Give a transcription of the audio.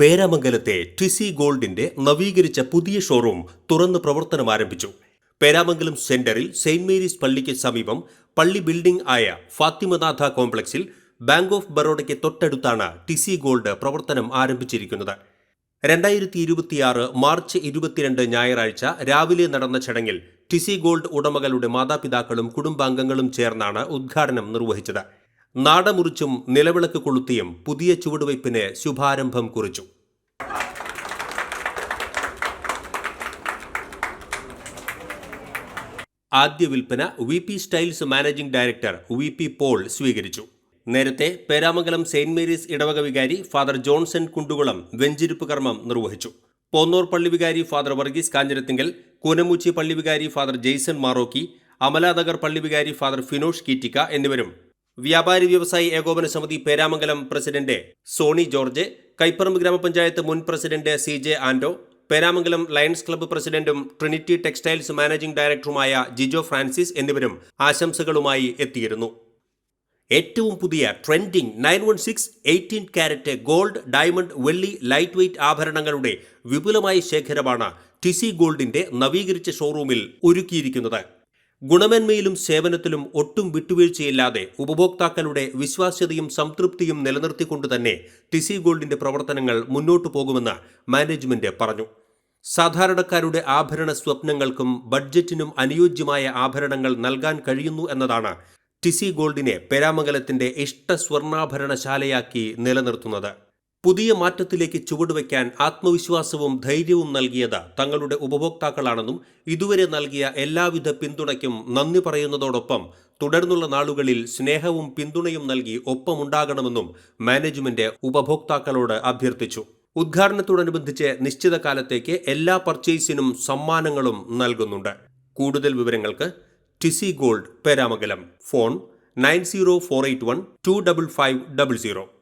പേരാമംഗലത്തെ TC ഗോൾഡിന്റെ നവീകരിച്ച പുതിയ ഷോറൂം തുറന്ന് പ്രവർത്തനം ആരംഭിച്ചു. പേരാമംഗലം സെന്ററിൽ സെന്റ് മേരീസ് പള്ളിക്ക് സമീപം പള്ളി ബിൽഡിംഗ് ആയ ഫാത്തിമനാഥ കോംപ്ലക്സിൽ ബാങ്ക് ഓഫ് ബറോഡയ്ക്ക് തൊട്ടടുത്താണ് ടിസി ഗോൾഡ് പ്രവർത്തനം ആരംഭിച്ചിരിക്കുന്നത്. 2026 മാർച്ച് 22 ഞായറാഴ്ച രാവിലെ നടന്ന ചടങ്ങിൽ ടിസി ഗോൾഡ് ഉടമകളുടെ മാതാപിതാക്കളും കുടുംബാംഗങ്ങളും ചേർന്നാണ് ഉദ്ഘാടനം നിർവഹിച്ചത്. നാടമുറിച്ചും നിലവിളക്ക് കൊളുത്തിയും പുതിയ ചുവടുവയ്പ്പിന് ശുഭാരംഭം കുറിച്ചു. ആദ്യ വിൽപ്പന VP styles managing director VP Paul സ്വീകരിച്ചു. നേരത്തെ പേരാമംഗലം സെന്റ് മേരീസ് ഇടവക വികാരി ഫാദർ ജോൺസൺ കുണ്ടുകുളം വെഞ്ചിരിപ്പ് കർമ്മം നിർവഹിച്ചു. പോന്നൂർ പള്ളി വികാരി ഫാദർ വർഗീസ് കാഞ്ഞിരത്തിങ്കൽ, കൂനമൂച്ചി പള്ളി വികാരി ഫാദർ ജെയ്സൺ മാറോക്കി, അമലാനഗർ പള്ളി വികാരി ഫാദർ ഫിനോഷ് കീറ്റിക്ക എന്നിവരും വ്യാപാരി വ്യവസായി ഏകോപന സമിതി പേരാമംഗലം പ്രസിഡന്റ് സോണി ജോർജ്, കൈപ്പറമ്പ് ഗ്രാമപഞ്ചായത്ത് മുൻ പ്രസിഡന്റ് CJ ആൻഡോ, പേരാമംഗലം ലയൺസ് ക്ലബ്ബ് പ്രസിഡന്റും ട്രിനിറ്റി ടെക്സ്റ്റൈൽസ് മാനേജിംഗ് ഡയറക്ടറുമായ ജിജോ ഫ്രാൻസിസ് എന്നിവരും ആശംസകളുമായി എത്തിയിരുന്നു. ഏറ്റവും പുതിയ ട്രെൻഡിംഗ് 916 18 കാരറ്റ് ഗോൾഡ്, ഡയമണ്ട്, വെള്ളി, ലൈറ്റ് വെയ്റ്റ് ആഭരണങ്ങളുടെ വിപുലമായ ശേഖരമാണ് ടിസി ഗോൾഡിന്റെ നവീകരിച്ച ഷോറൂമിൽ ഒരുക്കിയിരിക്കുന്നത്. ഗുണമേന്മയിലും സേവനത്തിലും ഒട്ടും വിട്ടുവീഴ്ചയില്ലാതെ ഉപഭോക്താക്കളുടെ വിശ്വാസ്യതയും സംതൃപ്തിയും നിലനിർത്തിക്കൊണ്ട് തന്നെ ടിസി ഗോൾഡിന്റെ പ്രവർത്തനങ്ങൾ മുന്നോട്ടു പോകുമെന്ന് മാനേജ്മെന്റ് പറഞ്ഞു. സാധാരണക്കാരുടെ ആഭരണ സ്വപ്നങ്ങൾക്കും ബഡ്ജറ്റിനും അനുയോജ്യമായ ആഭരണങ്ങൾ നൽകാൻ കഴിയുന്നു എന്നതാണ് ടിസി ഗോൾഡിനെ പേരാമംഗലത്തിന്റെ ഇഷ്ട സ്വർണ്ണാഭരണശാലയാക്കി നിലനിർത്തുന്നത്. പുതിയ മാറ്റത്തിലേക്ക് ചുവടുവയ്ക്കാൻ ആത്മവിശ്വാസവും ധൈര്യവും നൽകിയത് തങ്ങളുടെ ഉപഭോക്താക്കളാണെന്നും ഇതുവരെ നൽകിയ എല്ലാവിധ പിന്തുണയ്ക്കും നന്ദി പറയുന്നതോടൊപ്പം തുടർന്നുള്ള നാളുകളിൽ സ്നേഹവും പിന്തുണയും നൽകി ഒപ്പമുണ്ടാകണമെന്നും മാനേജ്മെന്റ് ഉപഭോക്താക്കളോട് അഭ്യർത്ഥിച്ചു. ഉദ്ഘാടനത്തോടനുബന്ധിച്ച് നിശ്ചിത കാലത്തേക്ക് എല്ലാ പർച്ചേസിനും സമ്മാനങ്ങളും നൽകുന്നുണ്ട്. കൂടുതൽ വിവരങ്ങൾക്ക് ടിസി ഗോൾഡ് പേരാമംഗലം, ഫോൺ 9048125500.